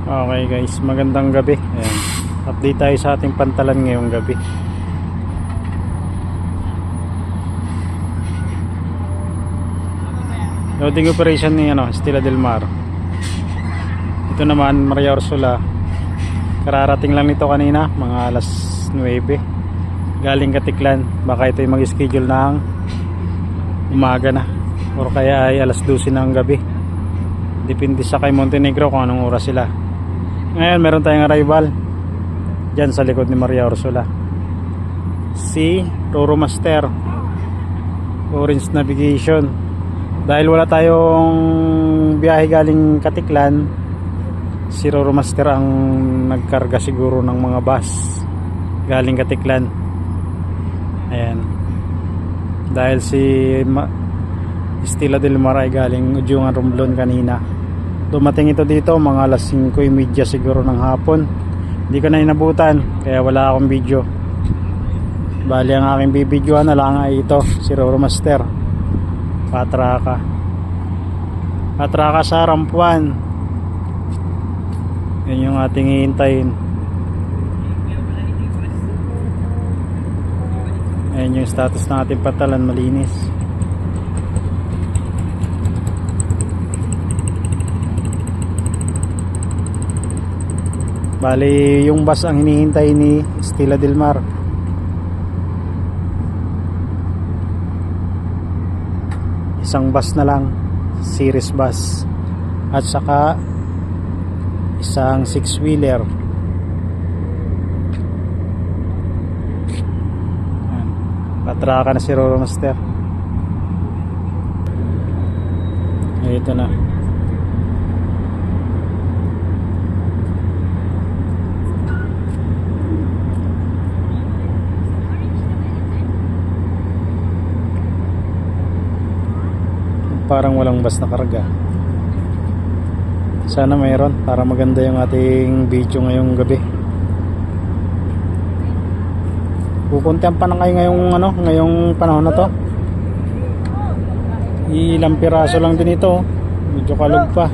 Okay guys, magandang gabi. Ayan. Update tayo sa ating pantalan ngayong gabi. Loading operation ni Stella Del Mar. Ito naman Maria Ursula. Kararating lang nito kanina, mga alas 9. Galing Katiklan. Baka ito yung mag-schedule ng umaga na o kaya ay alas 12 ng gabi. Depende sa kay Montenegro kung anong oras sila. Ngayon meron tayong arrival dyan sa likod ni Maria Ursula, si Roro Master Orange Navigation. Dahil wala tayong biyahe galing Katiklan, si Roro Master ang nagkarga siguro ng mga bus galing Katiklan. Ayan. Dahil si Stella Del Mar ay galing Udyungan Romblon kanina. Dumating ito dito mga alas 5:30 siguro ng hapon. Hindi ko na inabutan kaya wala akong video. Bali ang aking bibidyohan na lang ay ito, si Roro Master. Patraka sa rampuan. Yan yung ating hihintayin. Ayan yung status ng ating patalan, malinis. Bali yung bus ang hinihintay ni Stella Del Mar. Isang bus na lang, series bus, at saka isang 6-wheeler. Patraka na si Roro Master. Ito na. Parang walang bus na karga. Sana mayroon para maganda yung ating video ngayong gabi. Pupuntihan pa na kayo ngayong panahon na to. Ilang piraso lang din ito. Medyo kalog pa.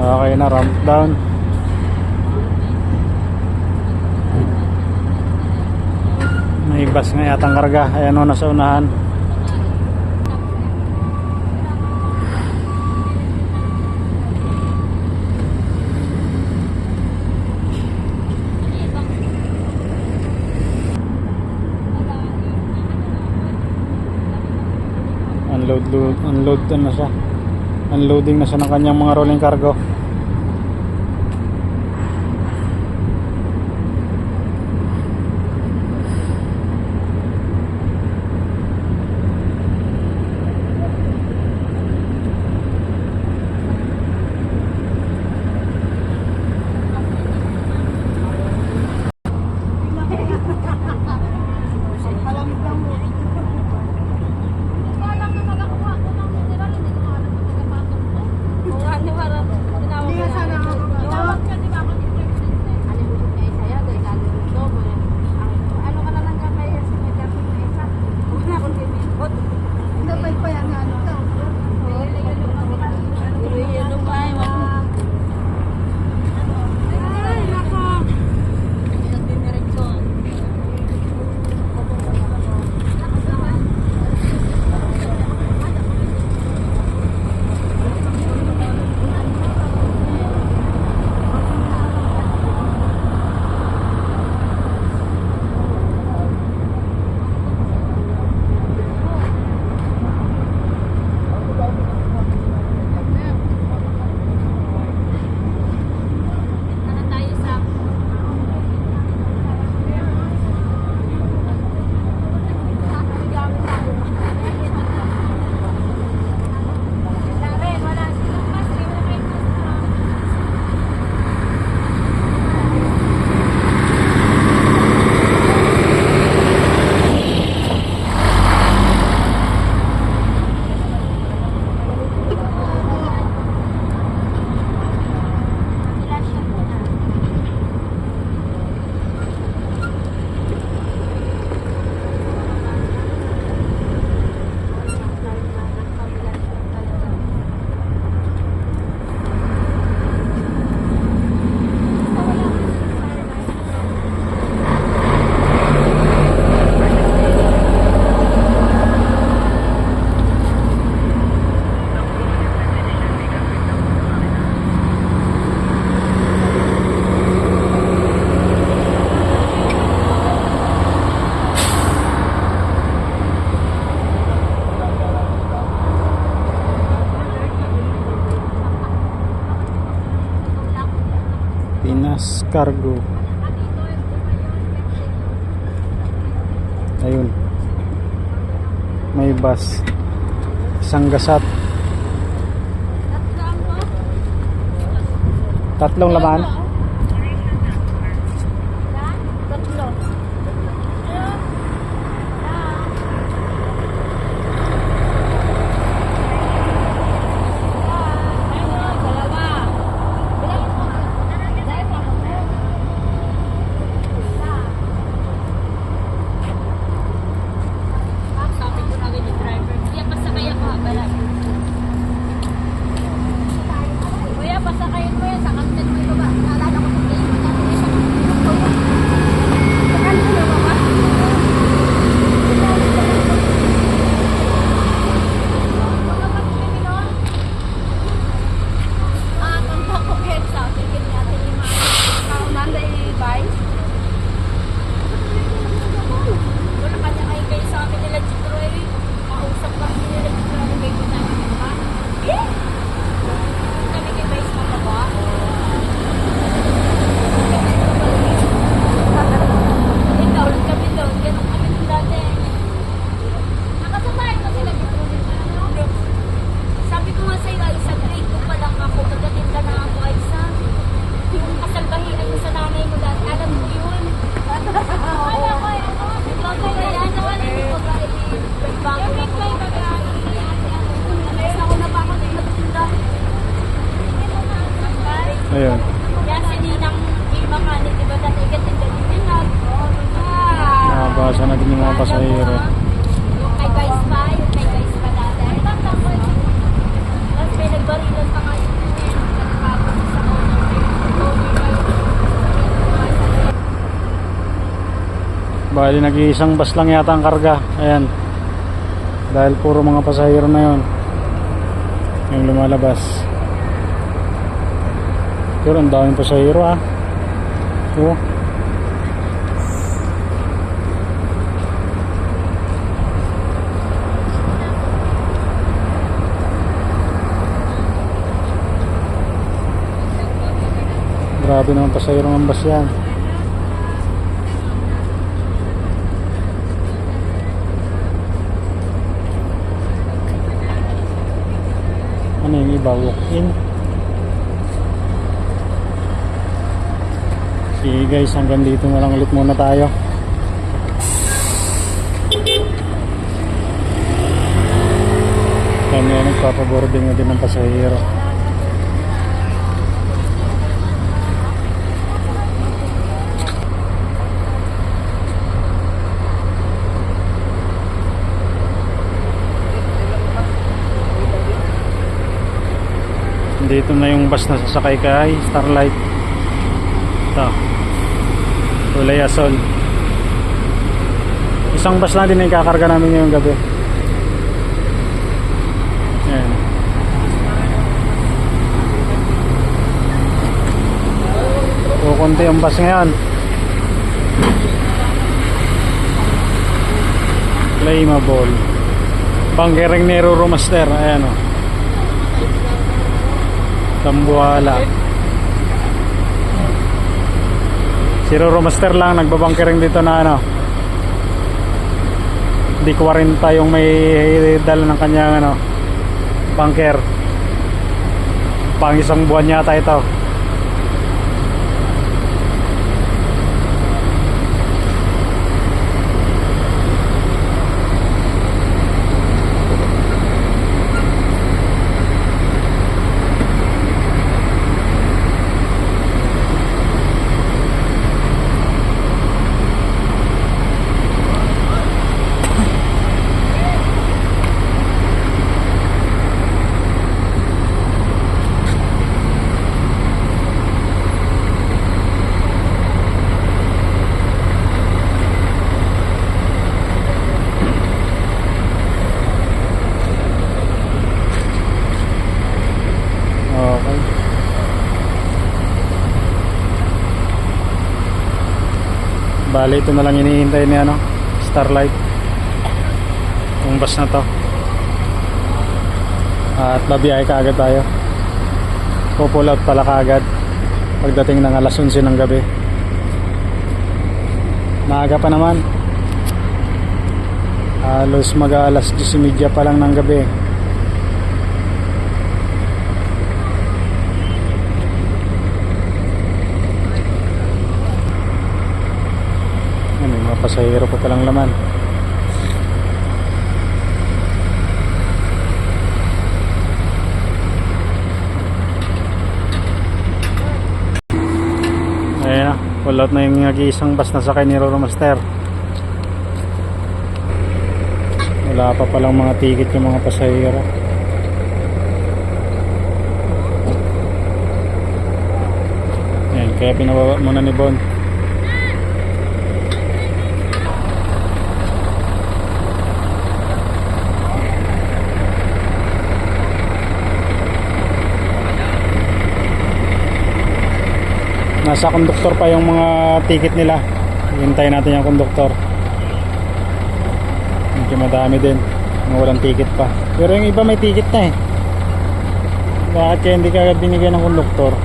Okay na, ramp down. May bus nga yatang karga. Ayan o, nasa unahan. Unload na siya. Unloading na siya ng kanyang mga rolling cargo. cargo. Ayun. May bus. Isang gasat. Tatlong laman. Ayun. Nabasa na din yung mga pasahero. Yung kay guys pa, dati. Tapos may nagbarilan pa nga yun. Bali nag-iisang bus lang yata ang karga. Ayan. Dahil puro mga pasahero na yun yung lumalabas. Pero ang daming pasahero ah. Oo. Grabe naman pasahero ng bus yan. Ano yung iba? Walk-in. Sige guys, hanggang dito na lang ulit muna tayo. Kami yan, nagpapaboarding na din ng pasahero. Dito na yung bus na sasakay kay Starlight. Ito Kulay Asol. Isang bus lang din na ikakarga namin ngayong gabi. Ayan. Kukunti yung bus ngayon. Claimable. Pangkering ni Ruro Master. Ayan o. Tambuhala. Si Ruro Master lang nagbabangkering dito na ano. Di 40 yung may dala ng kanyang ano, bunker. Pang isang buwan yata ito. Bali ito na lang hinihintay ni ano, Starlight, yung bus na to, at babiyahe kaagad tayo. Pull out pala kaagad. pagdating ng alas 11 ng gabi. Maaga pa naman, halos mag alas 10:30 pa lang ng gabi. May mga pasahero pa palang laman. Ayan na, pull out na yung nag-iisang bus na sakay ni Roro Master. Wala pa palang mga ticket yung mga pasahero. Ayan, kaya pinababa muna ni Bon. Nasa konduktor pa yung mga ticket nila. Hintayin natin yung konduktor. Medyo madami din mga walang ticket pa. Pero yung iba may ticket na eh. Bakit kaya hindi ka binigyan ng konduktor?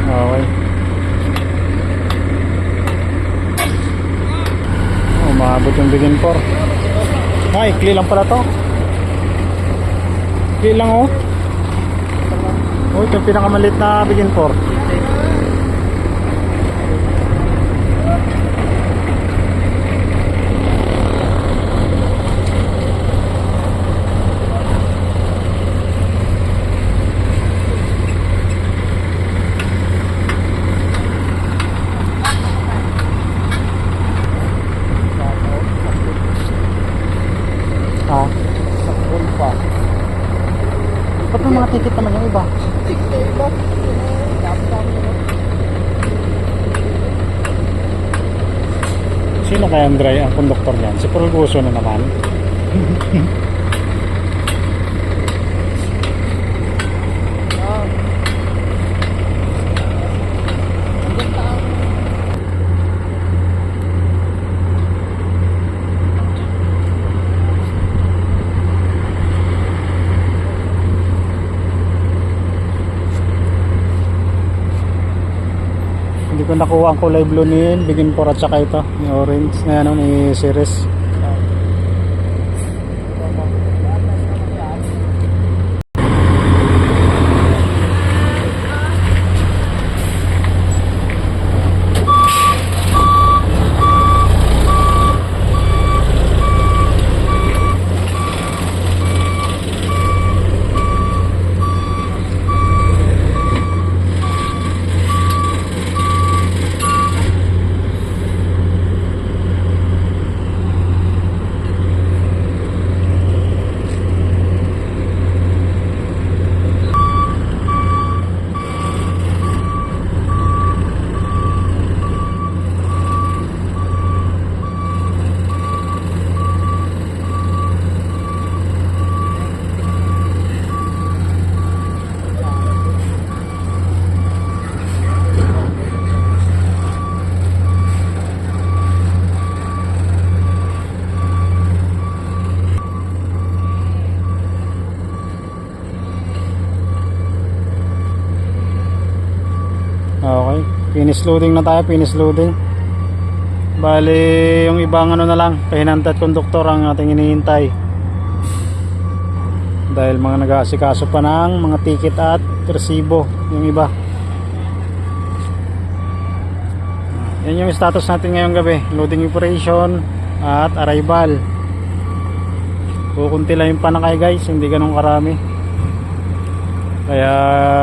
Okay. Umabot yung Begin 4. Ay, ikli lang pala to. Ikli lang oh. Oh, ito yung pinakamalit na Begin 4. Ah, sakol pa. Ba't may mga ticket naman yung iba? Sino kaya ang ang konduktor niyan? Si Pulguso na naman. Hindi ko nakuha ang kulay blue ni Begin 4 at saka ito, ni orange, na ano, ni Series. Okay, finish loading na tayo, finish loading. Bali, yung ibang ano na lang, pahinanta at konduktor ang ating hinihintay. Dahil mga nag-aasikaso pa ng mga ticket at resibo yung iba. Yan yung status natin ngayong gabi, loading operation at arrival. Kukunti lang yung panakay guys, hindi ganun karami. Kaya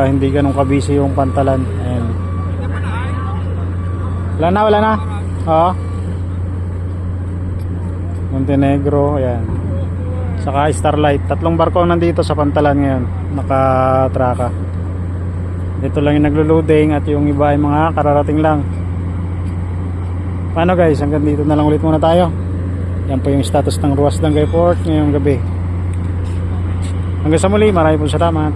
hindi ganun kabisi yung pantalan. Ayan. Wala na. Oo. Montenegro, ayan. Saka Starlight. 3 barko ang nandito sa pantalan ngayon. Nakatraka. Ito lang yung naglo-loading at yung iba ay mga kararating lang. Paano guys, hanggang dito na lang ulit muna tayo. Yan po yung status ng Ruas Dangay Port ngayong gabi. Hanggang sa muli, maraming po salamat.